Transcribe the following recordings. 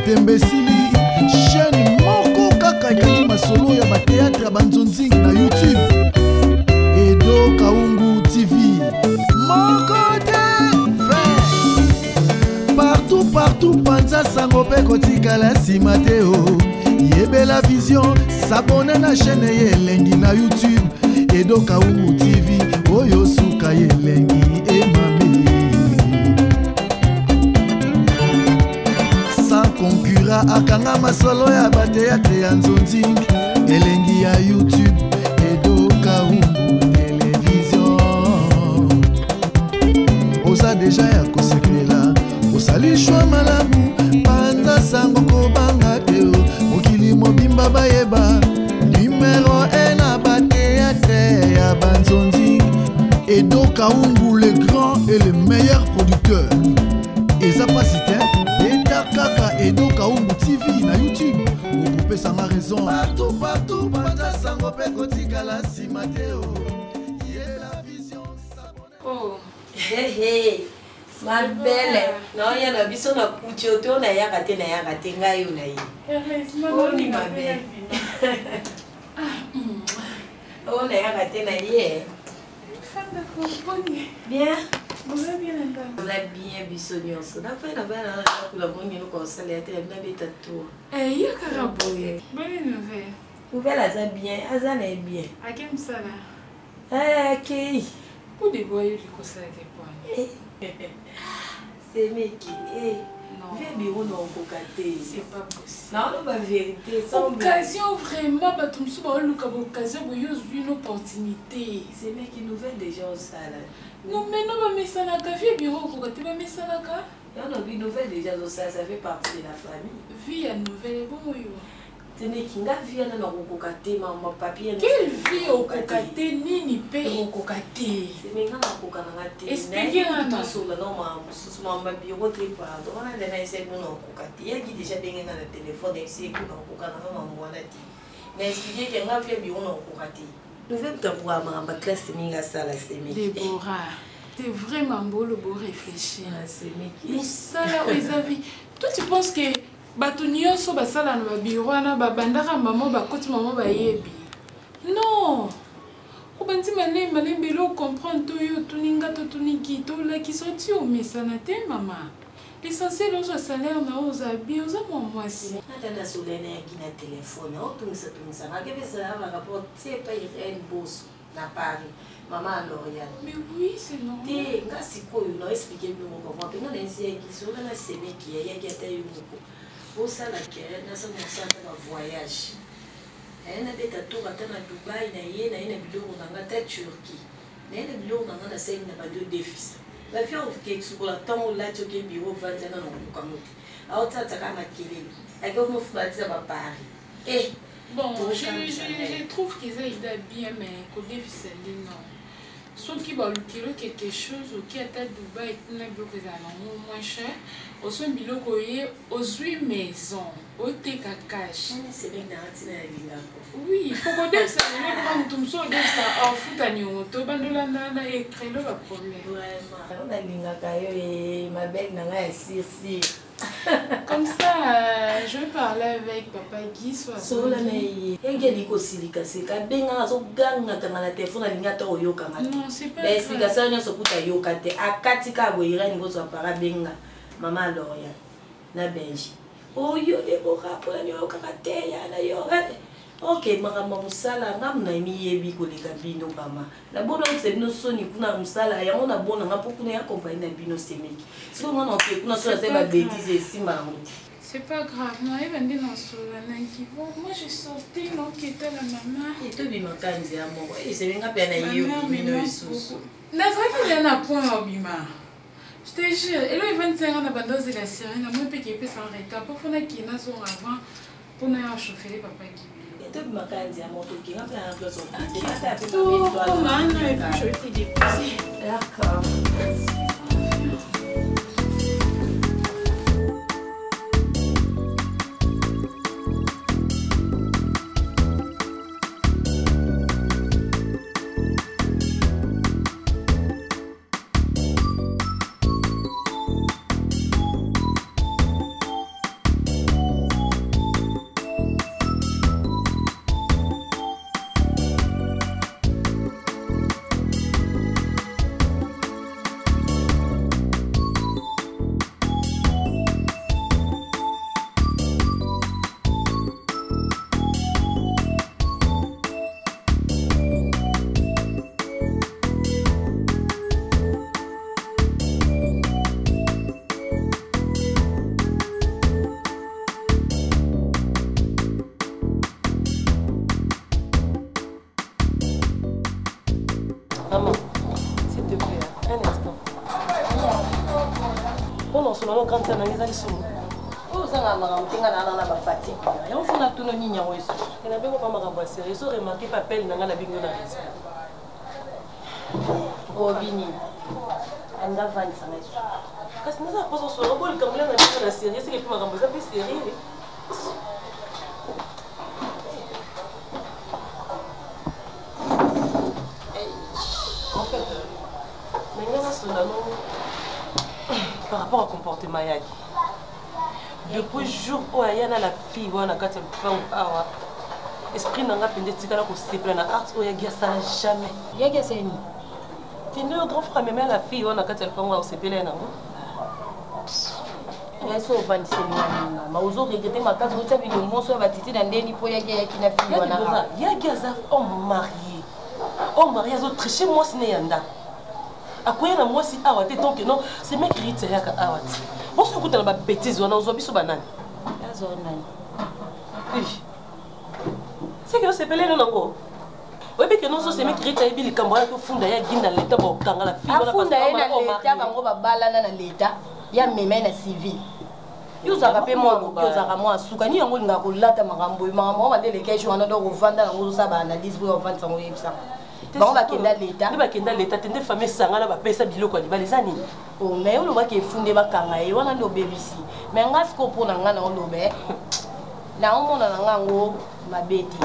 Tembesili chaîne moko kaka ekangi masolo ya bateatre ya banzonzingi na YouTube. Edo Kaungu TV moko te fait partout panza sango pe kotikala nsima te o. Yebela vision s'abonne na chaîne ye elengi na YouTube. Edo Kaungu TV oyo suka ye elengi emami. Concura akanga masolo ya bateatre ya nzonzingi elengi ya YouTube. Edo Kaungu Télévision oza deja ya kosepela osalishwa malamu panza sango kobanga te mokili mobimba bayeba numero 1 na bateatre ya banzonzingi. Edo Kaungu le grand et le meilleur producteur. Eza pasite kaka Edo Kaungu TV na YouTube. Okope sanga raison partout panza sango pe kotikala nsima te o. Yela vision s'abonne. Oh hey ma belle non ya na biso na kucho to na ya kate ngai una yi. Oh ni ma belle. Oh na ya kate na ye. Fanda compagnie. Bien. Vous allez bien là. Vous allez bien bisogno. Na fa na bana la bonne no conseil ya te na beta to. Ya karaboye. Bonne nouvelle. Nouvelle aza bien, aza na bien. Akem sala. OK. Pour des voyous du conseil de poigne. C'est meki. Non. Viens bureau non kokate. C'est pas possible. Non, la vérité, sans occasion vraiment ba tumsu ba luka ba occasion bo yo une opportunité. C'est meki nouvelle déjà au sala. Non mais non ba mesana ka vie bureau kokate ba mesana ka. On a vu nouvelle déjà au sala, ça fait partie de la famille. Vie à nouvelle bon yo. Tene kinga vie na kokate ma papier. Quelle vie au kokate nini pe au kokate. C'est menga na kokana ngate. Expliquez-moi sur le nom ma bureau très pardon. On a déjà essayé de nous kokate. Il y a qui déjà bien dans le téléphone essayé de nous kokana ma mwana ti. Mais expliquer que nga vie bureau non kokate. Nouvelle ta pour ma classe minga sala c'est meki. Déborah, t'es vraiment beau le beau réfléchir. C'est meki. Mais ça là Ezavi, toi tu penses que bato nyonso basala na babiro wana babandaka mama bakoti mama bayebi? Non. Obanti malembe lo comprendre to yo tuninga to tuniki to la qui sorti au mesana te mama. L'essentiel au salaire na aux habits aux amouasi. Nada solene aqui na telefone, ou tu me na que bisa va rapport c'est pas une bourse na Paris. Maman L'Oréal. Mais oui, c'est normal. Te nga sikoyo no expliquer bien mon comment. Te nga nsi qui sur na sebe qui ya qui ata yo moko. Pour ça la que na sa mosaka na voyage. Na beta tour ata na Dubai na ina biloko na ngata Turquie. Na ina biloko na ngata sai na ba deux défis. La fille qui sur la temps là tu ke bureau 21 na ngokamu. Aota taka makele. Ako mo fubatiza ba Paris. Bon, je trouve qu'ils aident bien, mais qu'au défi, non. Soit qui va lucrer quelque chose, qui est à Dubaï, qui n'a pas de moins cher, au son bilo coyer, aux 8 maisons, au TKH. C'est bien dans oui, pour que ça ne tout ça, ça en fout à nous, tout bandolana et créer le problème. Vraiment, on a l'ingakayo et ma belle n'a pas si. Comme ça, je vais parler avec papa Guy soit sola na ye engeli ko silika sika benga zo ganga kanga na telefone lingata oyoka ngata. Non, c'est pas mais explication nyoso kuta yoka te akati ka boyira ngo zo para benga mama L'Oréal na benji oyo de boka pola nyoka kate ya na yo. OK makamba musala ngamna mi yebi ko leka bino kama na bona se bino soni kuna musala ya ona bona ngapo kuna ya compagnie na bino semeki siko ngana on kuna so se ba bêtise simba ngo. C'est pas grave, moi je vais dans ce qui va. Moi je sortais non qui était la maman. Et tout bima kanzi ya moko. Et c'est bien bien na yo bino isusu. Na vrai qu'il y en a point au bima. Je te jure, et là il 25 ans na bandoze la série, na moi pe qui peut s'en retard pour na qui na son avant pour na chauffer papa qui. Et tout bima kanzi ya moko qui na plan place au. Oh man, et puis je vais te déposer. D'accord. mon grand ça n'angeza les sous. Oh ça na makambo tinga na ba fatigue. Ya ufuna tuno nyinya weso. Na bengo pa makambo ya sérieux. So remarquer papel nanga na bingo na resi. Oh bini. Anga vandi sana yeso. Kasi nza poso so robol kamula na bingo na sérieux, c'est que makambo ça fait sérieux. En fait, par rapport au comportement Yagi, depuis le jour où il y a la fille, où il y a la esprit n'a pas pendant que tu se plains, art où Yagi ça jamais. Yagi c'est ni. Tu es le grand frère même la fille où il y a la se plaint. Yeso vandi selina ma uzo regretter ma case route avec le monso va titi dans ndeni po Yagi yakina fille wana. Yagi za homme marié. Oh marié zo tricher moi si yanda. Akoya na moi si awate donc non c'est mec qui rit yaka awate. Bon ce écoute na ba bêtise on a zo biso banane. Yazo nani. Oui. C'est que c'est pelé nango. Oui mais que non so c'est mec qui rit ebi likambo ya ko funda ya ginda leta ba kanga la fille wana parce que on leta bango ba balana na leta ya meme na civil. Yozaka pe moi yozaka moi suka ni yango linga ko lata makambo makambo ba ndele kesho wana do kovanda nango sa ba analyse bo vanda sango yebisa. Bon ba kenda leta. Ni ba kenda leta tende famille sangana ba pesa biloko ni balezani. Oh mais on lo ba ke funde ba kanga e wana ndo bebisi. Mais ngas ko pona ngana on lo be. Na omona na ngango mabeti.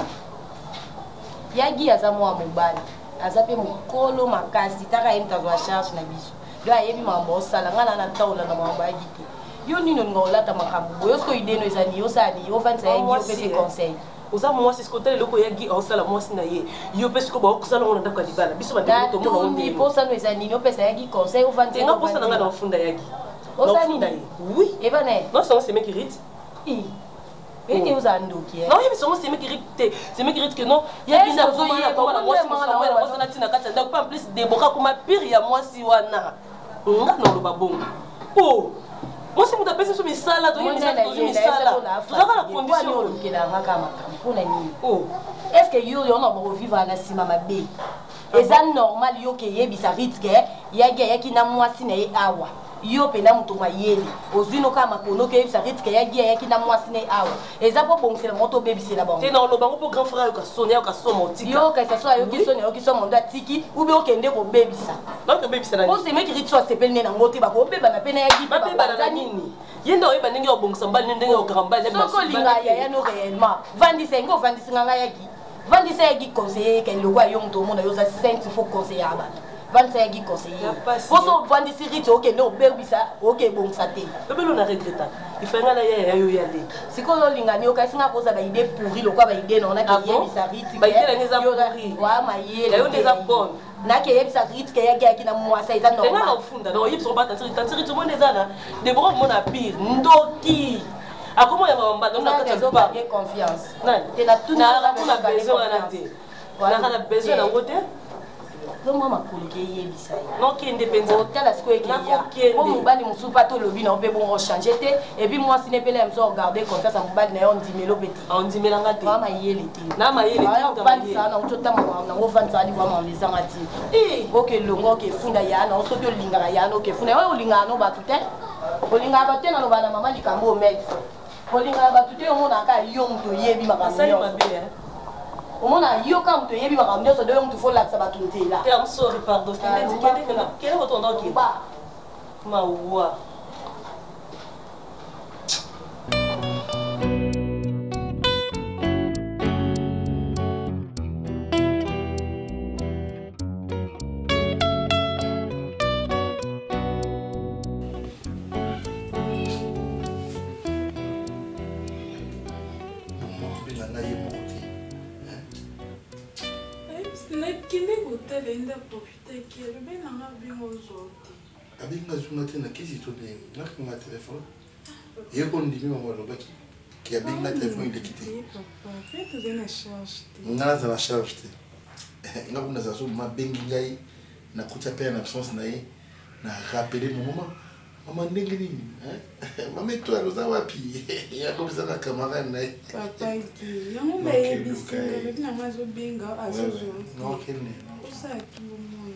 Yagi aza mwa mobali. Aza pe mukolo makasi taka yemta zo charge na biso. Do ayebi mambo sala ngana na taola na mambo agiti. Yo nino ngolata makambo. Yo sko ideno ezani yo sani yo vanza yagi yo pese conseil. Oza moi c'est ce côté le ko Yagi en sala moi si na ye. Yo pese ko ba ko sala ngona ndaka dibala. Biso ba ndeko to mona ndi posa no ezani yo pese yagi conseil yo vanza. Non posa ngana na funda Yagi. Osani oui. Et ben non c'est mec qui rit. Et tu as ndoki. Non, mais c'est mec qui rit. C'est mec qui rit que non. Yagi na zo ye ko na moi si moi na tina kata ndako en plus deboka kuma pire ya moi si wana. Ngana lo babongo. Oh. Moi si vous appelez sur mes salades, vous avez mis salades. Vous avez la condition. Oh, est-ce que yo on a revivre à la sima mabe? Est-ce normal yo que yebisa ritke yagi yaki na mwasi na ye awa. Yo pena muto mayele. Ozino kama kono ke yebisa ritke yagi na mwasi na ye awa. Eza po bongse moto bebisi la bango. Te na lo bango po grand frère ka sonia ka somo tika. Yo ka ça soit yo ki sonia yo ki somo nda tiki ou be okende ko bebisa. Donc bebisa na. Ko se meki rit so sepel ne na ngote ba ko beba na pena yagi ba beba na nini. Yenda oyeba ndenge obongisa mbali ndenge ogramba le masiko linga ya no réellement vandi sengo vandi singa yagi vandi yagi conseiller ke lokwa yo mto mona yo za saint faut conseiller aba vandi yagi conseiller poso vandi siriti oke no berbisa oke bongisa te bebelo na regreta ifanga na ya yo ya leki siko lo linga ni oka singa posa ba idée pourri lokwa ba idée na ke yebisa riti ba idée na neza pourri wa mayele yo neza bonne na ke yebisa rit ke yagi na mwasa eza normal nga na ufunda na yebisa ba tantiri to mona eza na de bro mona pire ndoki akomo ya mamba donc na kata pas confiance nani te na tout na besoin na te na besoin na ngote Comment ma collègue yebisa non qui indépendant hôtel est-ce que ya pour mobali musupa to lobi na obe bon changer te et puis moi si ne pele me so regarder confiance en mobali na on dimelo petit on dimela ngate ma yele te na ma yele te vandi sana on tota mo na vandi sana kwa ma meza ngati OK longo OK funda ya na so to linga ya no OK funda o linga no ba tout o linga ba te na no ba na mama likambo met o linga ba tout o mona ka yo mto yebi makamyo omona yo ka mto yebi makamyo so do yo mto fo la sa batuntela I'm sorry pardon quel est votre nom qui ba mawa abinga zunga tena kisi to ne nakanga telefone yeko ndimi mama lobaki ki abinga telefone ile kiti ngaza na charge te ngakuna za so mabengi ngai na kuta pe na absence na ye na rappeler mon mama ndenge nini mama to aloza wapi ya komisa na camarade na papa ki yango ba yebisi le na mazo benga azozo non kenne ça tout le monde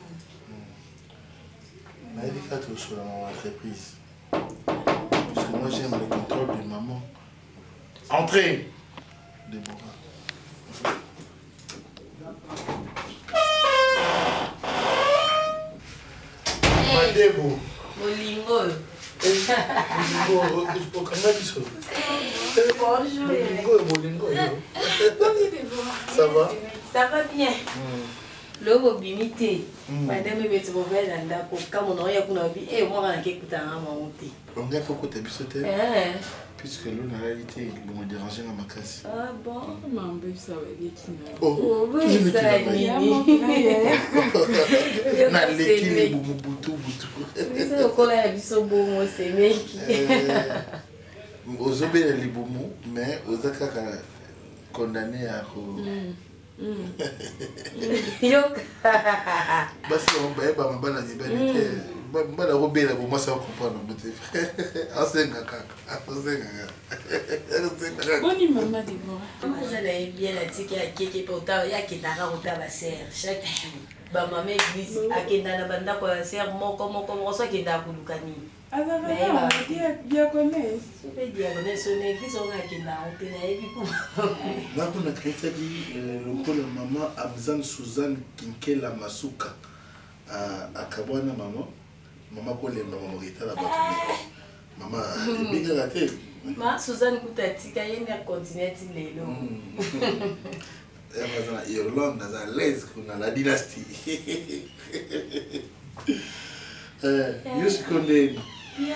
mais il faut que tu sois dans l'entreprise Entrez. Déborah. Madebo. Molingo. Bonjour. Ça va? Ça va bien. Logo bimité. Madame beti bovela ndako kama unaoya kuna bi moi na kekutanga mamuti. On a beaucoup d'habitude. Puisque l'eau en réalité il me déranger dans ma casse. Ah bon? Mambe ça va l'équina. Oh, oui ça ni. Na l'équina butu. C'est okola ya biso bomo semeki. Ozobela libumu mais ozaka condamné à Yok. Basi on ba ba mabana zibanite. Mbala robela bo masa comprendre bote. Asenga kaka. Boni maman Déborah. Moi j'allais bien la tika ya keke pour ta ya kitaka uta ba serre chaque jour. Ba maman église akenda na banda ko serre moko so kenda kulukani. Azava diaconesse. Super diaconesse on église on akenda on te na ebi ko. Là on a créé ça dit le rôle maman Abzan Suzanne Kinkela Masuka à Kabwana maman. Maman ko le maman Morita la battu. Maman biga raté. Ma Suzanne kutatika yenda continent lelo. Dans Irlande, dans l'Est, dans la dynastie. Je suis connu. Bien.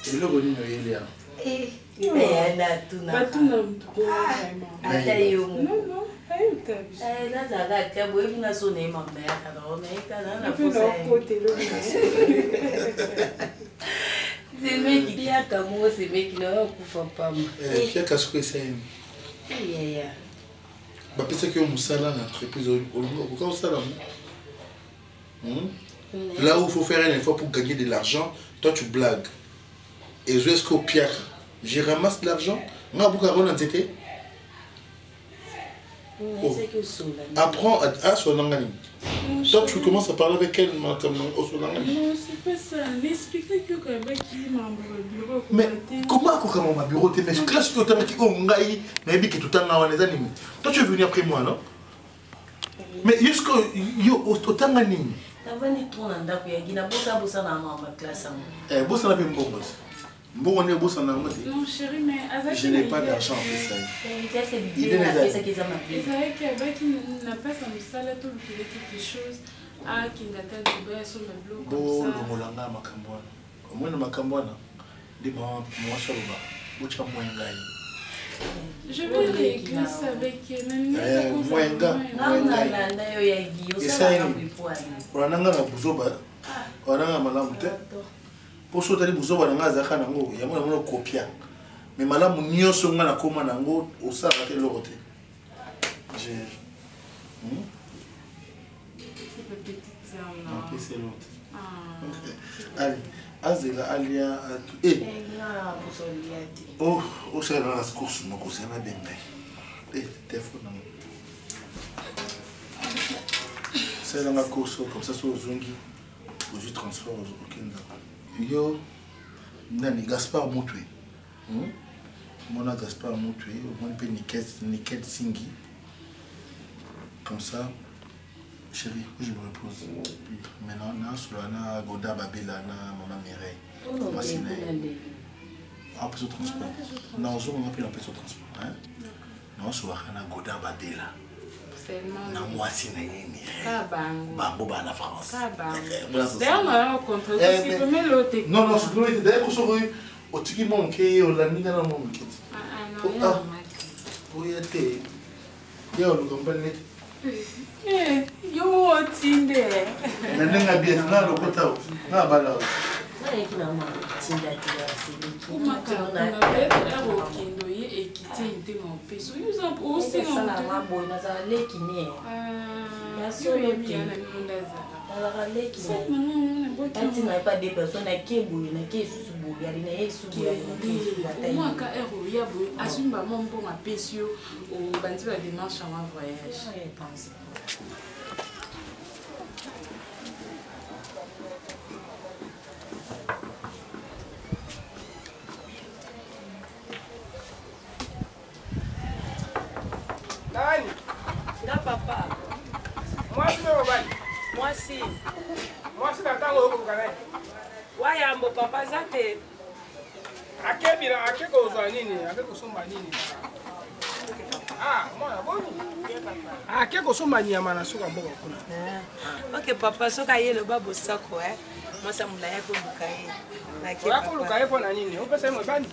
Et le bonheur est là. Eh, yana tuna. Batuna vraiment. Atayo. Non, ayo tabi. Là ça va que boy na sonné ma mère alors mais kana na Puis posa. dans côté là. C'est mec qui a comme c'est mec qui n'a pas pas. Qui a casqué ça? Yeah. Bah parce que musala na entreprise au cas où ça là. Là où il faut faire un effort pour gagner de l'argent, toi tu blagues. Et je est-ce qu'au piac, je ramasse de l'argent, moi beaucoup à été. Apprends à son langage. Toi tu commences à parler avec elle comme au son langage. Non, c'est pas ça. L'expliquer que quand même qui m'a bureau. Mais comment comment ma bureau t'es mais classe que tu oh ngai na ebi que tout temps na les animés. Toi tu es venu après moi non? Mais est-ce que yo autant nini? Tavani tona ndako ya gina bosa na mama classe Eh bosa na pe mbongo. Mbongo ne bosa na ngati. Non chérie mais je n'ai pas d'argent pour ça. Il est ça qui ça m'a pris. C'est que avec n'a pas ça me sala tout quelque chose à qui ngata de ba sur le bloc comme ça. Bo molanga makambwana. Omwana makambwana ndi mama moi soloba. Bocha mwengai. Je vais régler ça avec elle. Mwenga. Nanga na yo ya gio ça na kuipwani. Wananga na buzoba. Wananga malamu te. Pour ça tali buzoba nanga za kana ngo ya mona mona kopia. Mais malamu nyonso nga na koma nango osala te lorote. Je petite sœur là. C'est l'autre. Allez, azela alia oh, au sein de la course, mon cousin a bien gagné. Téléphone. C'est dans la course, comme ça, sur Zongi, où je transfère au Kenda. Yo, Nani Gaspard Moutoué. Mon nom Gaspard Moutoué, au moins, Niket Singi. Comme ça, chérie, je me repose. Maintenant, on a sur la Goda Babila, Maman Mireille. Moi, c'est un peu de transport. Non, on a pris un peu de transport. Non, sur la Goda Babila. Non, moi, c'est un Bambo, la France. D'ailleurs, on a rencontré aussi premier l'autre. Non, non, c'est premier. D'ailleurs, on s'est vu au Tiki Monké, au Lani dans le monde. Ah, pour y être. Il y a un compagnie. Yo tinde. Nenga bien na lokota na bala. Na ekina ma tinda tia sibiki. Kuma kana na beta ro kendo ye ekite inte mon peso. Yo za o se na na ma boy na za lekine. Ya so ye bien na minda za. La lekine. Tanti na pas des personnes qui boy na qui susu boy ya na yesu boy na. Moi ka ero ya boy asumba mon bon ma pesio o banti ba démarche en voyage. Je pense. merci. Moi, c'est l'attendre au Canada. Wayambo, papa, zate. Akebira, akeko zanini, akeko sombanini. Ah, moi, bon. Akeko sombani ya mana suka mboka kuna. Ok, papa, soka yelo babo sako, Moi, ça me l'a fait bukaye. Kwa ko lukaye kwa na nini? Upesa mo bani?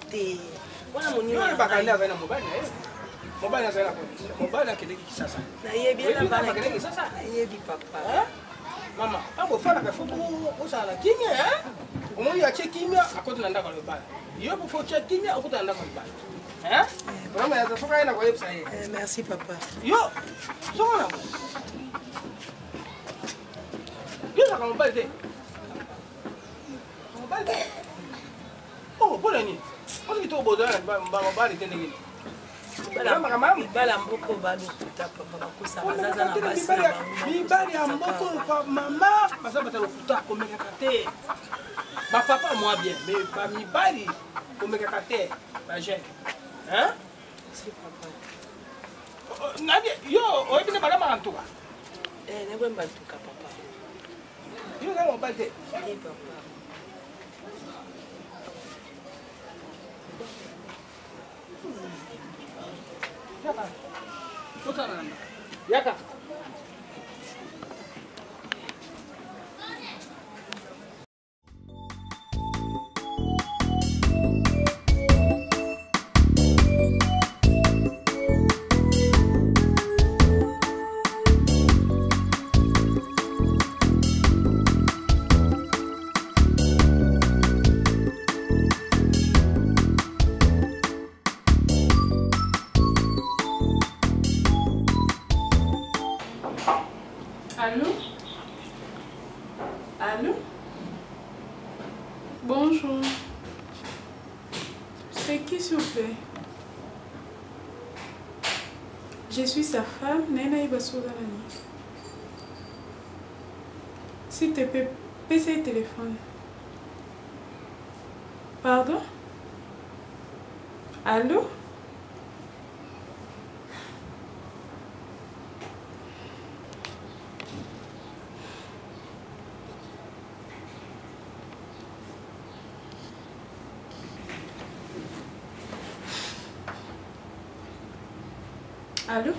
Te. Wana moni Yo bakanda bana mo bani. Mo bani za la polisi. Mo bani akele kisasa. Na yebi na bana akele kisasa. Yebi papa. Mama, abo fala ka fuku usala kimya, Omoni ya kimya akoti na ndaka lobala. Yo po fo kimya akoti na ndaka lobala. Vraiment ya soka ina kwa yepsa ye. Merci papa. Yo. Sona. Yo na kama balde. Balde. Oh, bona ni. Ozi to bodana ba bali tende ngini. Bala mboko balu kuta papa bakusa bazaza na basi na bibali ya mboko pa mama basa batalo kuta komeka kate. Ba papa moi bien, mais ba mibali komeka kate. Ba jeune. Hein? Si papa. Nadia, yo, oyebi bala mantuka. Ne bwemba tuka papa. Yo ga mo balde. Si papa. Yaka. Allô? Allô? Bonjour. C'est qui, s'il vous plaît? Je suis sa femme, Nena Ibasogalani. S'il te plaît, paie le téléphone. Pardon? Allô? Allô?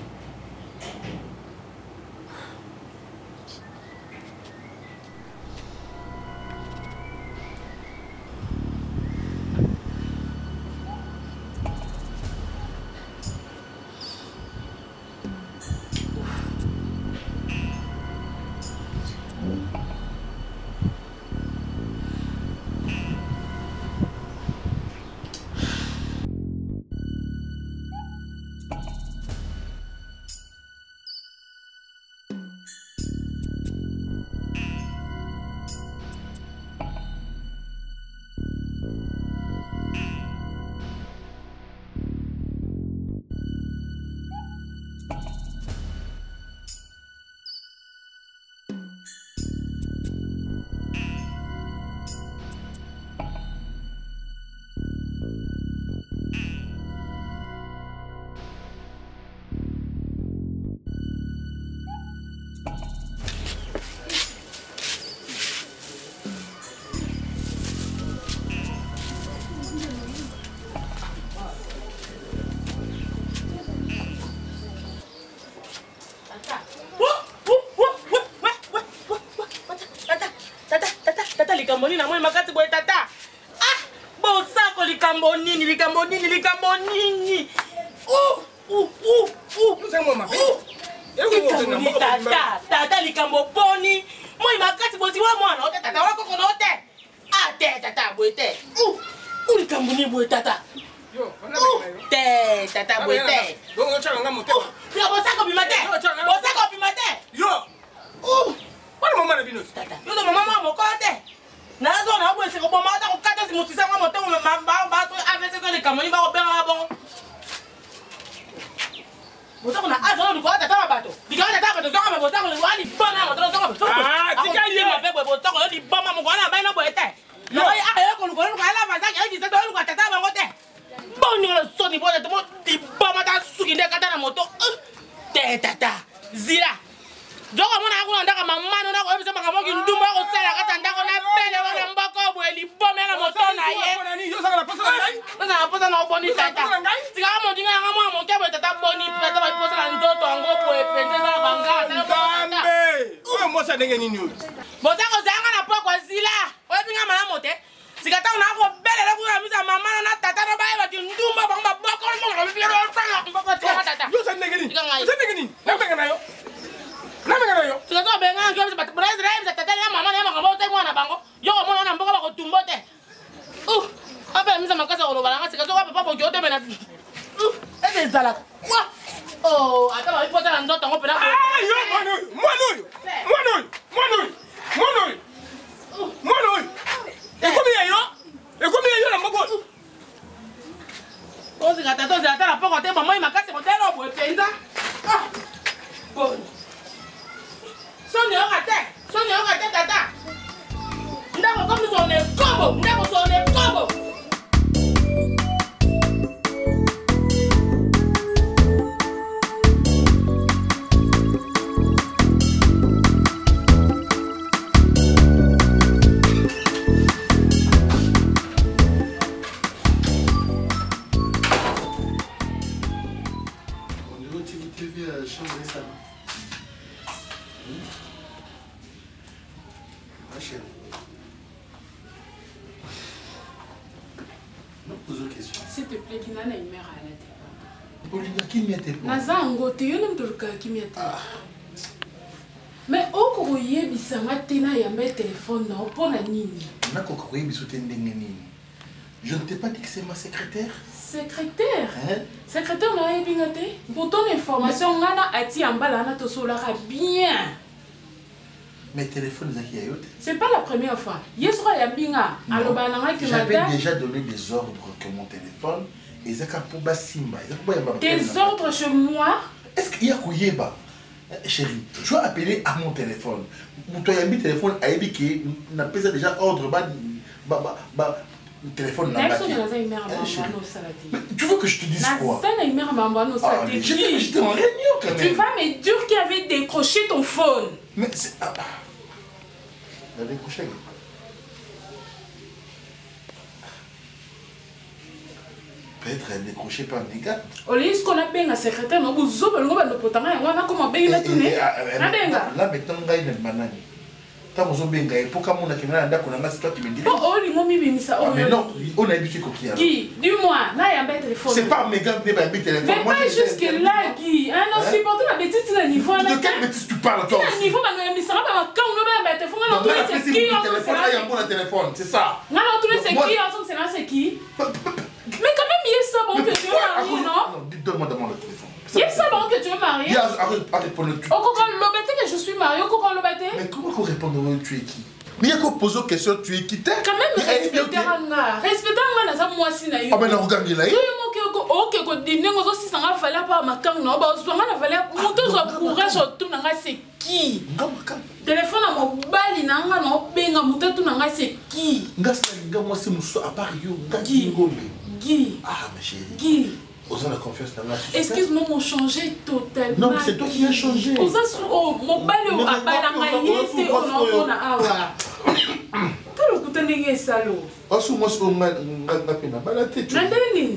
likambo nini na mwe makati boye tata. Ah, bosako likambo nini, likambo nini, likambo nini. Tata likambo poni. Mwe makati bozi wa mwana ote tata wako kono ote. Ah, te tata boye te. Likambo ni boye tata. Yo, te tata boye te. Bongo changa ngamoto. Yo bosako bimate. Bosako bimate. Yo. Wana mama na bino. Tata. Yo do mama moko te. Nazo na bwe se ko boma ta ko kata si musisa ngwa moto ba to avese to likambo ni ba ko bela bon. Bosako na azo ni ko tata mabato. Dikana tata mabato zaka bosako ni wani bana moto zaka. Ah, tika ye. Bebe bosako ni bama mo kwana ba na boye te. Yo ayo ko ko ala ba zaka e se to ko tata ba ngote. Boni na so ni boye te mo di bama ta suki de kata na moto. Te tata. Zira. Joga mona ko ndaka mama no na ko bisa makambo ki ndumba ko sala kata ndako na bele wana mbako bo elibome na motona ye Yo saka la posa ngai. Nasa na posa na boni tata tika mo dinga nga mo mo kebo tata boni tata ba posa na ndoto ngo po epende za banga Gambe. Oyo mosa ndenge nini yo? Boza ko zanga na poko zila oyo binga mala mote sikata na ko bele la kuna misa mama na tata no ba ba ki ndumba ba mbako mo ko biro tanga mbako tata Yo sa ndenge nini? Sa ndenge nini? Nambenga nayo. Nambenga nayo. Sikata benga ngo bisa Brazil bisa tata ya mama na mama bote mwana bango yo ko mona na mboko ba ko tumbote apa misa makasa ko balanga sikata ko papa bo jote bena ese zalaka oh ata ba ipota na ndoto ngo pela Yo mwana oyo. Ekomi ya yo na mboko. Ozi kata tozi ata na poko te mama makasi ko telo bo penza bon Soni okate tata ndako komi sone kobo S'il te plaît, qui n'a pas une mère à la tête. Olinga kimi ete. Nazango te yo nem toluka kimi ete. Mais oko yebisanga tena ya me téléphone na opona nini? Na koko yebiso te ndenge nini. Je ne t'ai pas dit que c'est ma secrétaire. Secrétaire? Hein? Secrétaire na yebinga te? Pour ton information ngana ati ambala na to solara bien. Mes téléphones zaki ayote. C'est pas la première fois. Yesra ya binga aloba nanga ki J'avais madame. déjà donné des ordres que mon téléphone et zaka pour Basimba. Des ordres chez moi? Est-ce qu'il y a Kouyeba? Chérie, je dois appeler à mon téléphone. Mon téléphone a émis qui n'a pas déjà ordre téléphone n'a pas. Tu veux que je te dise quoi? J'étais en réunion quand même. Tu vas me dire qu'il avait décroché ton phone. Mais c'est... Il a décroché. Peut-être elle décroché par mes gars. Au lieu ce qu'on a bien la secrétaire, on vous ouvre le groupe de potama, on a comment bien la tournée. Là maintenant, il y a une banane. Tant que Zobenga, pourquoi mon akimana n'a pas c'est toi qui me dis. Oh, les mots mimi ça. Mais non, on a habitué coquillard. Guy, dis-moi, là il y a un téléphone. C'est pas mes gars qui ont un téléphone. Mais pas jusque là, Guy. Non, supporter la bêtise de niveau. De quelle bêtise tu parles toi? Le niveau, mais ça va pas quand on a un téléphone. On a tous les qui ont un bon téléphone, c'est ça. Non, tous les qui ont c'est qui. Mais quand même, il y a ça bon que tu veux marier, non? Donne-moi d'abord le téléphone. Il y a ça bon que tu veux marier? Arrête pour le truc. Au coco l'obété que je suis mariée, au coco l'obété. Mais comment qu'on répond de tu es qui? Mais il y a qu'on pose aux questions, tu es qui? Quand même, respecter un respecter un gars, moi si naïf. Ah ben non, regarde là. Ok, que dîner, on aussi s'en a fallu pas ma cam, non, bah, on a fallu monter sur courage sur tout, n'a c'est qui? Téléphone à mon bal, n'a pas non, benga monter tout, n'a c'est qui? Nga moi c'est mousso à part yo, Guy. Ah ma chérie. Guy. Osons la confiance dans la société. Excuse-moi, m'ont changé totalement. Non, c'est toi qui as changé. Oh, mon bal est à Balangaïté, on a awa. T'as le couteau n'est salaud. Oh, sous moi, on m'a balaté.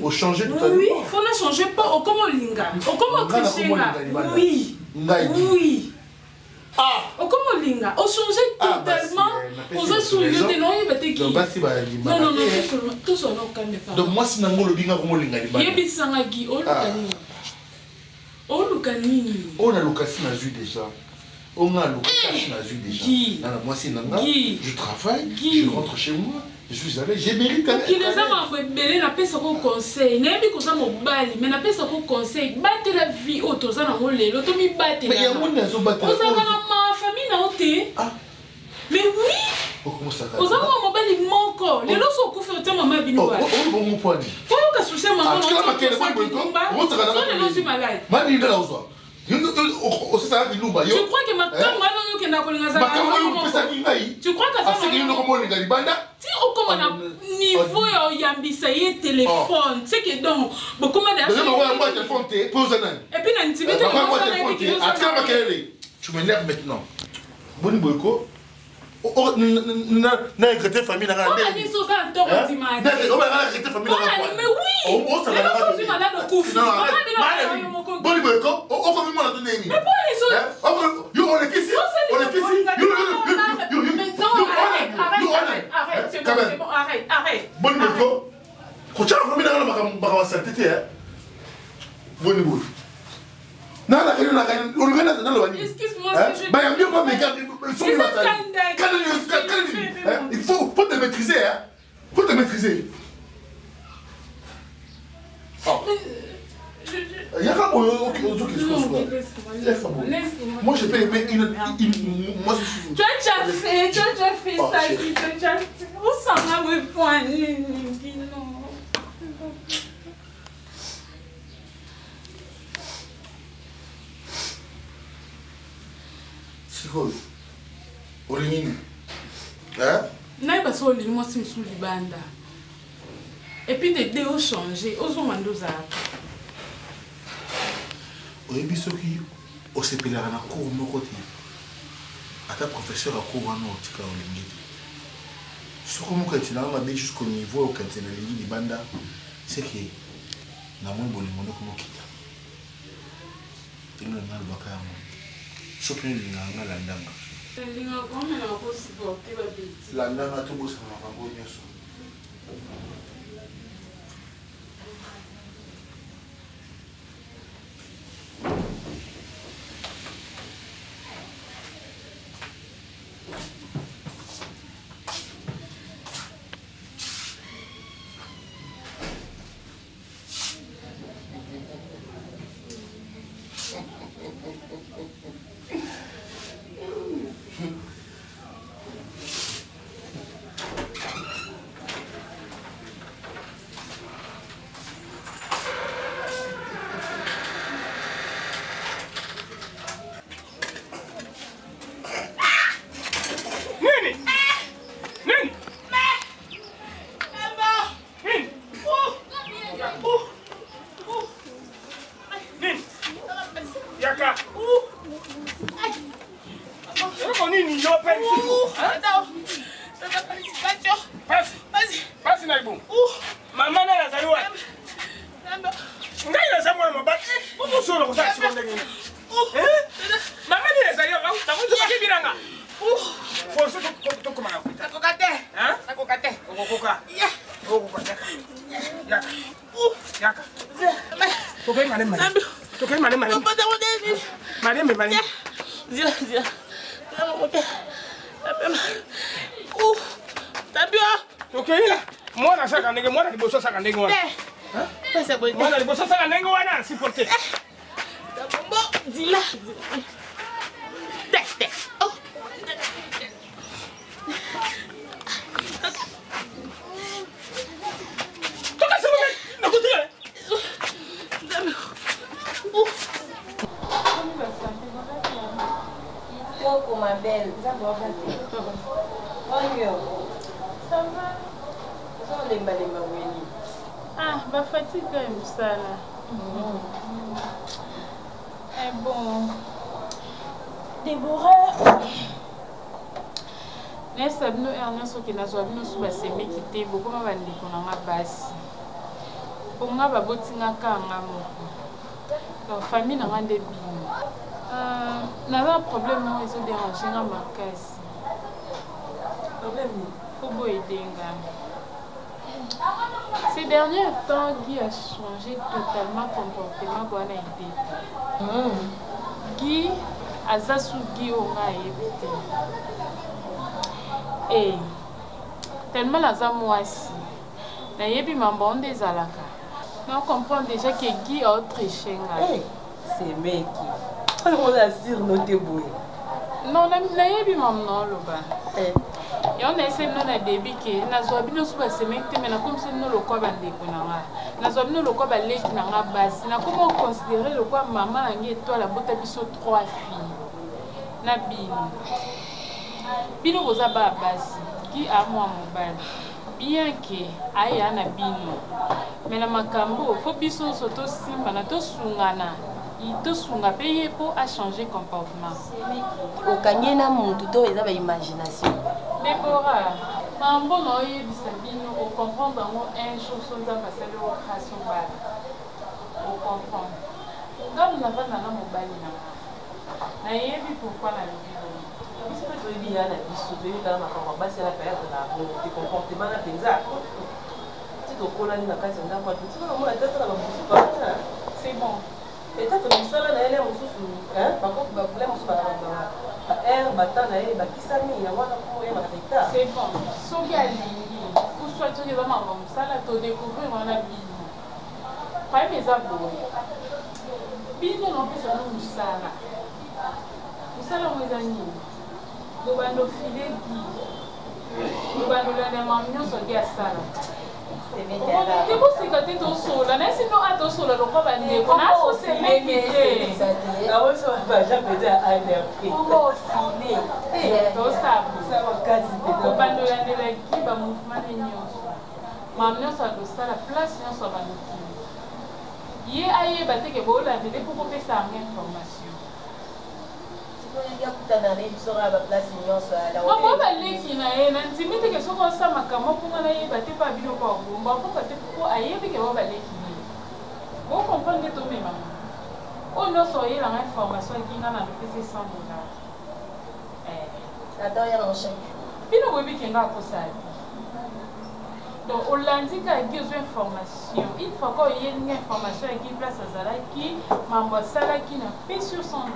Au changer tout à l'heure. Oui, il faut ne changer pas au comme linga. Au comme Christina. Oui. Oui. Ah! Au comme linga. Au changer totalement. Aux autres souliers de non, il va te qui. Non, tout son nom calme pas. Donc, moi, si nango le binga comme linga. Yebisanga Guy, au Lucani. Au Lucani. On a l'occasion à jouer déjà. On a l'occasion à jouer déjà. Moi, c'est nanga. Je travaille. Je rentre chez moi. Je suis allé, j'ai mérité. Qui les a rebellés, n'a pas ce qu'on conseille. N'a pas ça mon bal, mais n'a pas ce qu'on conseille. Battez la vie auto, ça n'a pas l'automi battez. Mais il y a mon nazo battre. Vous avez ma famille n'a pas. Ah. Mais oui. Comment ça va? Vous avez mon bal, il manque. Les lots sont couverts de maman binoua. Oh, mon poignet. Pour que ce soit maman, on va faire ça. On est malade. Mani de la ozo. Tu crois que ma caméra qui n'a pas le tu crois que ça si au commandant niveau yambisa y téléphone c'est que donc beaucoup de et puis l'intimité tu m'énerves maintenant Boni Boyko. Na regretté famille na ngana. Ni so ça tort dimanche. Na regretté famille na ngana. Mais oui. On ça va. Je suis malade au couffre. Boni Boyko, on comme moi na donner ni. Mais pas les autres. Yo on est ici. On est ici. Arrête, c'est bon, arrête. Boni Boyko. Ko cha famille na ngana baka santé hein. Boni Boyko. Non, excuse-moi, il faut te maîtriser, hein. Faut te maîtriser. Il y a pas moi je peux aimer moi je suis. Tu as déjà fait ça, tu as déjà fait. Où ça va me poigner, non. Olingini. Hein? Naï parce que Olingini moi c'est me sous libanda. Et puis des deux ont changé, aux hommes mandoza. Oyebi soki osepelaka na cour moko te. Ata professeur a cour wana otika olingi te. Soko moko etilanga mabe jusqu'au niveau okati na lingi libanda, c'est que na mwa bolingo ndoko mokita. Tino na lobaka yango. Soki ninganga landanga. Linga kome na ko supporter ba beti. Landanga to bosa na bango nyoso. Ma belle, ça va passer. Ça va? Ça va les ah, bah fatigue quand même ça là. Eh bon. Déborah. Nessa bino Ernest qui n'a pas bino suba semi qui te beaucoup ma bandi konanga basi. Ponga babotinga kanga moko. La famille n'a rien de bien. N'a un problème, ils ont dérangé dans ma caisse. Problème? Faut beau aider. Ces derniers temps, Guy a changé totalement comportement pour aider. Guy a zasu Guy on a évité. Et tellement la zamoisi, n'a yebi mambo des alaka. Mais on comprend déjà que Guy a autre chenga. C'est mec. On assure nos débouilles. Non, na yebi mam non loba. Et on essaie non na débit que na zo bino suba semete mais na comme si no lokwa bande kunanga. Na zo bino lokwa ba leki na nga basi. Na comment considérer lokwa maman ngi étoile bota biso 3 filles. Na bino. Bino boza ba basi qui a moi mobile. Bien que aya na bino. Mais na makambo fo biso soto simba na to sungana. Tous on a payé pour changer comportement. Au cagné na mutu to eza ba imagination. Déborah, mambo no yebisa bino o comprendre ngo un jour so nzamba sala o création ba. O comprendre. Ngam na vana na mobali na. Na yebi pourquoi na libino. Biso to yebi ya na biso to yebi kana makamba basi na période na te comportement na penza. Ti to kola ni na kati ndako tu. Ti na mona tata na babusu pa. C'est bon. Et tata misala na ele mususu, par contre ba problème mususu ba air batana e ba kisami ya wana ko ya makata. C'est bon. Soki alingi. Pour soit tu les mamans musala to découvrir wana bino. Pas mes abos. Bino no pesa no musala. Musala mweza nini? Bobando filet qui. Bobando la mamnyo so dia sala. C'est bon c'est quand tu es sola, mais sinon à ton sola le quoi va dire qu'on a aussi mémé. Ah ouais ça va jamais dire à l'air. Comment filer? To ça va quasi bobando la de qui ba mouvement de nyonso. Mamnyo so do sala place nyonso ba nokini. Ye aye ba te ke bo la de pour qu'on fasse ça information. Maman va l'équipe na ye na ntimite ke soko sa makamo pour na ye ba te pa bino ko bomba pour te pour aye bi ke ba l'équipe. Bon comprendre to me maman. On no so ye la information qui na na pese $100. Ça doit y avoir un chèque. Bino webi ke nga ko sa. Donc on lundi ka besoin information. Une fois qu'on y a une information qui place à Zala qui mambo sala qui na paie sur $100.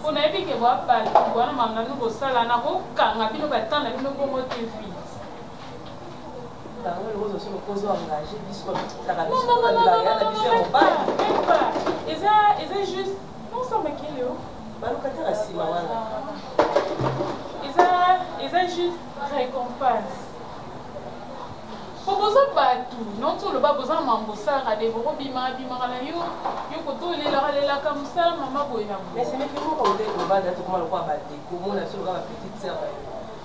On a vu que voilà voilà maman nous sala na ko kanga bino batana bino ko mote vite. Là on le sur le cause engagé bisco ça va Ils juste non ça me qu'il yo. Balokatera sima wana. Ils juste récompense. Pour besoin tout, non tout le bas besoin mambo ça a des gros bima la yo koto la comme ça maman boyna. Mais c'est même comment on dit au bas d'être comment le quoi battre comment la sur la petite sœur.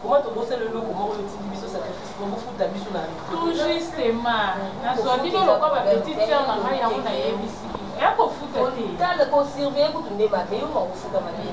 Comment tu bosser le lot comment on utilise biso sacrifice comment faut d'abiso na. Tout justement. Na so bino le quoi petite sœur na ya on a yebisi. Ya ko futa te. Dans le conserver pour tourner ma bé ou futa ma bé.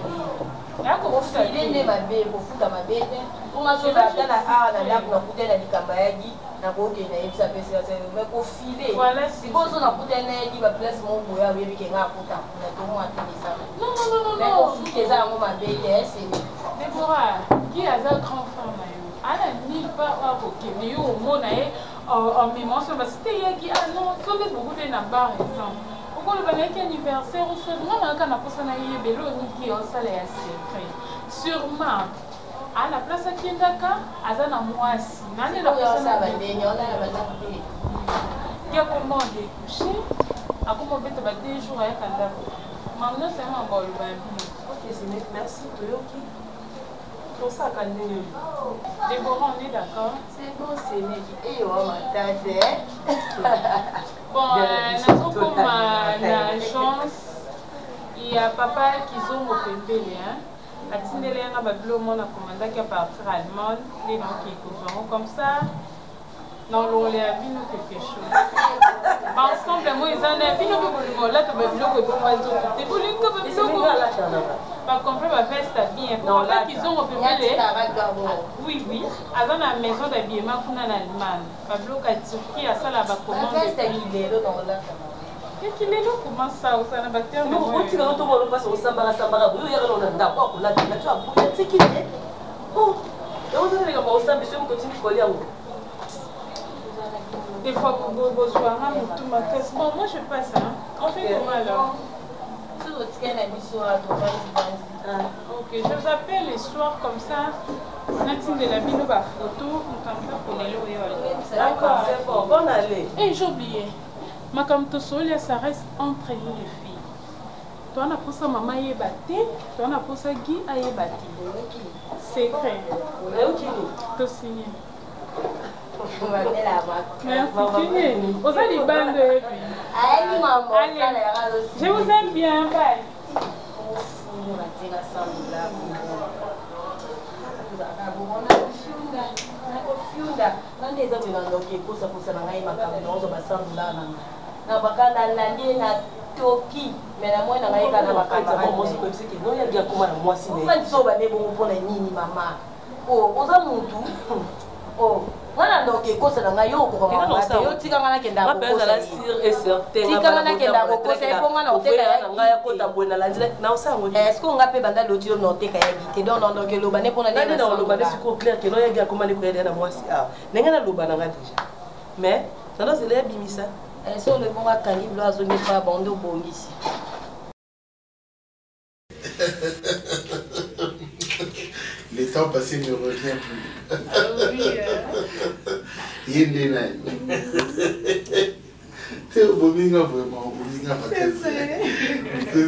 Ya ko futa ile ma bé ko futa ma bé. Pour ma so na na la na kuta na likamba yagi. Na koke na yebisa pesa mais ko filer voilà si bozo na kuta na yagi ba place mo boya yebi ke nga kuta na to mo atini ça non mais ko futer ça mo ma bé c'est Déborah qui a un grand femme yo ala ni pas wa koke mais yo mo na e en mémoire sur parce que yagi ah non so le beaucoup de na bar exemple pourquoi le banaki anniversaire ou ça moi na kana posa na yebelo ni ki o sala ya secret sûrement à la place à Kiendaka, à Zana Moisi, n'allez la personne à qui a commandé coucher, à commander des jours avec un dame. Maintenant, c'est un bon bain. Ok, merci, Toyoki. Pour ça, quand Déborah, on est d'accord? C'est bon, c'est net. Et on m'a tâté. Bon, nous avons la chance. Il y a papa qui sont au Pembele, hein? Atindele na babilo mona commanda qui a partir allemand les gens qui écoutent comme ça non le a vino quelque chose ensemble moi ils en a vino pour là to babilo ko bon moi tout pour lui to babilo pas compris ma veste bien pour là qu'ils ont opéré oui avant la maison d'habillement qu'on a en Allemagne babilo ka Turquie à ça là ba commande veste il est dans là et qu'il est là comment ça au sana bactéries non on dit quand on passe au sambara oui il y a là on d'accord là tu as bouillé c'est qui est oh et on dit les gars au sambara je continue coller à vous des fois vous besoin tout ma caisse bon moi je passe hein on fait comment alors ok je vous appelle les soirs comme ça Natine de la bino ba photo on t'en fait pour les loyaux d'accord c'est bon bonne allée et j'ai oublié ma comme tout seul ça reste entre nous les filles toi on a pour ça maman y est battue toi on a pour ça Guy a y est battu secret ok tout signé on va mettre la voix merci signé aux alibans de allez maman je vous aime bien bye on va dire ensemble là fiunda nande eza mina ndoki kosa kosa na ngai makambo nyonso basandula na bakanda landi na toki mais na moi na ngai kana bakata moi c'est comme ça que non ya kuma na moi si mais on so ba nebo mpona nini mama oh oza muntu oh wana ndoke kosa na ngai yo ko ngana yo tika ngana kenda ko kosa la sur et certain tika ngana kenda ko kosa e ponga na oteka ya ngai ya kota bwena la ndila na osango est-ce qu'on ngape banda lotio no oteka ya gite donc non ndoke loba ne pona nini na loba ne siko clair que non ya kuma ni ko ya na moi si ah nenga na loba na nga déjà mais ça doit se le bimisa est-ce que le bon a kangi blo azongi pa bando bongisi. Le temps passé ne revient plus. Ah oui. Yendena. C'est au Bominga vraiment, au Bominga Parce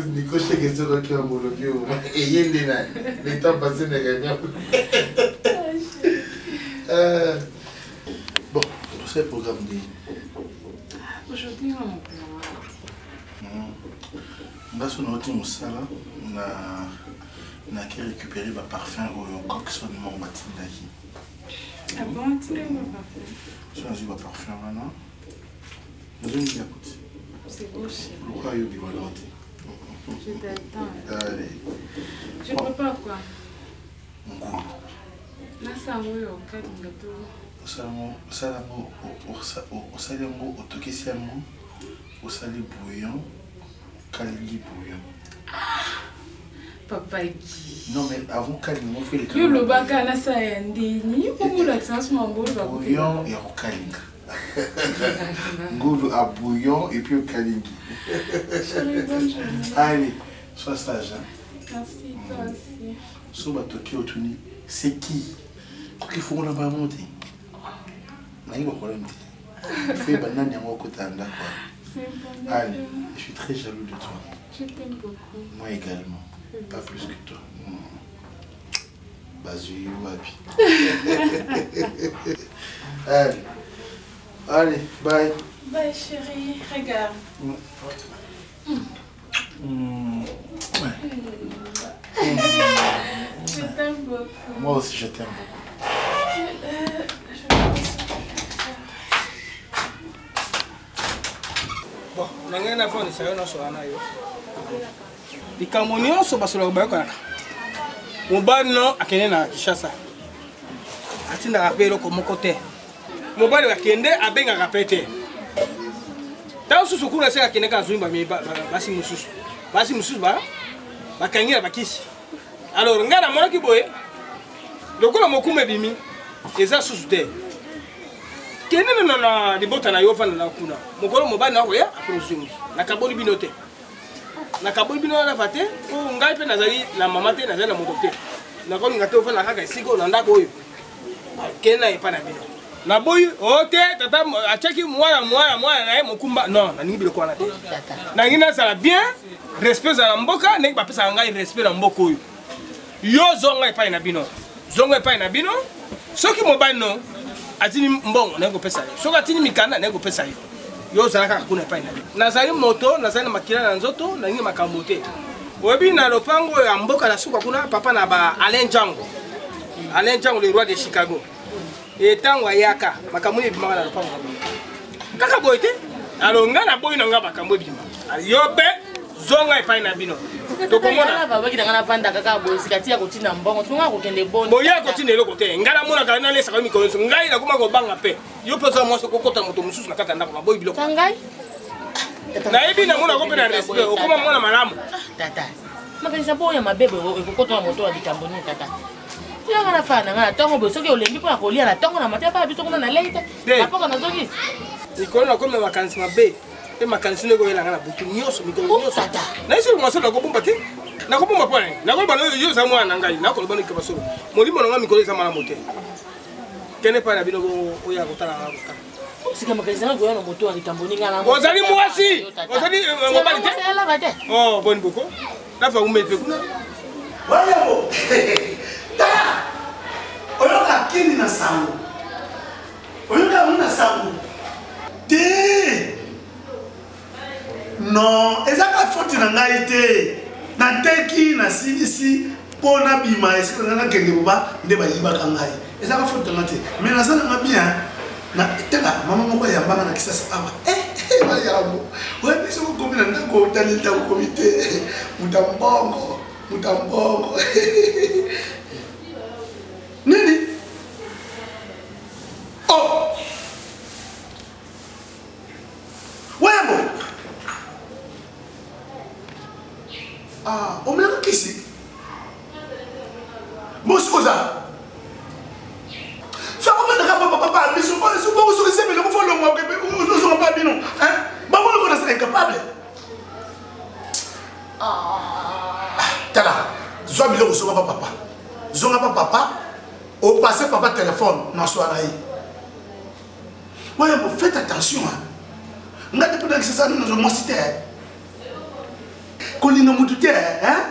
Nico chez question qui a monologué et Yendena. Le temps passé ne revient plus. Bon, tout ce programme dit. Aujourd'hui, on a fait un sala, on a récupéré le parfum au coxon mon batindaki. Ah bon, tu l'as mon parfum? Je suis un parfum maintenant. Je vais vous écouter. C'est beau, chérie. Pourquoi il y a du bon? Je t'attends. Allez. Je prépare quoi? Mon goût. Là, ça m'a eu au cas du gâteau. Osalango otokesiango osali bouillon kalingi bouillon. Papa qui? Non mais avant kalingi on fait les yo le baka na sa yandini pour l'accent mambo va bouillon et au kalinga. Ngulu à bouillon et puis au kalingi. Allez, sois sage. Merci toi aussi. Soba toki otuni, c'est qui? Qu'il faut la ba monter. Allez, je suis très jaloux de toi. Je t'aime beaucoup. Moi également. Pas plus que toi. Bazu Wabi. Allez, bye. Bye chérie, regarde. Je t'aime beaucoup. Moi aussi je t'aime beaucoup. Bon, nangé na fone sayo no so ana yo. Likambo nyonso basola bayokana. Mobali no akende na Kishasa. Atinda rapelo ko moko te. Mobali akende abenga rapete. Tawo susu kuna se akende ka zumba mi basi mususu. Basi mususu ba bakangira bakisi. Alors ngana mona kiboye. Lokola mokume bimi eza susu te. Kene na libota na yo fana na kuna. Mokolo mobali na ko ya approcher. Na kaboli binote. Na kaboli bino na fate ko ngai pe nazali na mama te nazali na moto te. Na ko ngate ofana kaka isiko na ndako oyo. Kena epa na bino. Na boy ote tata acheki mwana na mokumba non na ningi biloko na te. Na ngina sala bien respect za mboka nek ba pesa ngai respect na mboko oyo. Yo zonga epa na bino. Zonga epa na bino. Soki mobali no atini mbongo na ko pesa yo. Soki atini mikanda na ko pesa yo. Yo zalaka kuna epa na bino. Nazali moto nazali na makila na nzoto na ngi makambo te. Webi na lopango ya mboka na suka kuna papa na ba Alain Django. Alain Django le roi de Chicago. Et tango ayaka makambo ebimaka na lopango. Kaka boyete alonga na boyi na nga makambo ebima. Yobe zonga epai na bino. Tokomona baba ki na vanda kaka boyi sikati ya kotina mbongo tunga ko kende bon. Boya kotina eloko te. Ngala mona kana lesa ka mikolo ngai na kuma ko banga pe. Yo pesa mo so kokota moto mususu na kata ndako na boyi biloko. Kangai? Na ebi na mona ko pe na respect. Okoma mona malamu. Tata. Makanisa boya mabebe ekokota moto wa likambo ni tata. Tia ngana fana ngana tongo bo soki olengi po akolia na tongo na matia pa biso kuna na leite. Apoka na zogi. Nikolo na koma makanisi mabe. E makanisi nego yela ngana butu nyoso mikolo nyoso. Na isi mo so na ko bomba te. Na ko bomba pone. Na ko bana yo za mwana ngai. Na ko bana ke basoro. Molimo na mikolo za mala mote. Kene pa na bino o ya kotala ka. Sika makanisi na go na moto wa likambo ni ngana. Ozali mwasi. Ozali ngobali te. Oh, bon boko. Na fa umepe kuna. Wayabo. Oyoka kini na sango. Oyoka muna sango. Te. Non, ezaka foti na ngai te. Na teki na sisi pona bima esika na kenge boba nde ba yiba kangai. Ezaka foti na te. Mais na sana ngabia na tela mama moko ya mbanga na Kisasa awa. yambo ouais biso ko komi na ndako talenta ko komite mutambongo nini oh wembo ah omela kisi moskoza ça va pas papa mais souvent vous savez le faut le moi que nous pas bien hein maman le connaît incapable tala zoa bilo ko papa zonga papa au passer papa téléphone na soirée ouais bon faites attention hein ngati pour que ça nous moi cité kolina mutute hein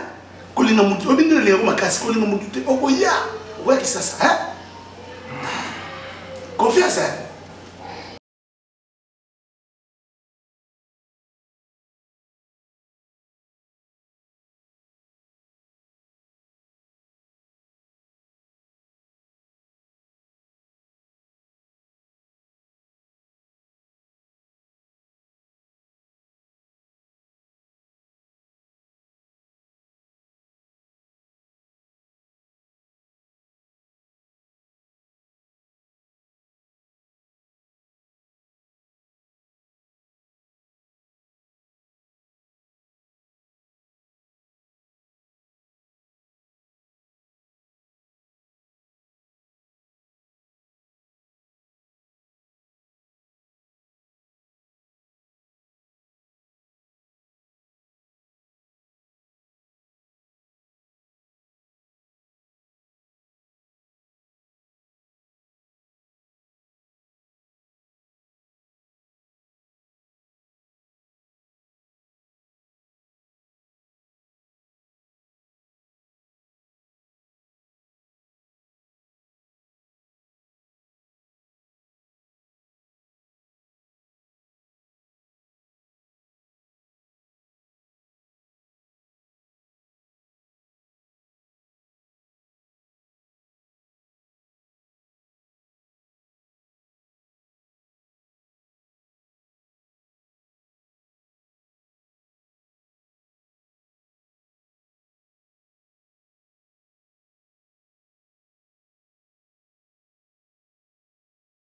kolina mutu obindele le makasi kolina mutute okoya ouais que ça hein confiance hein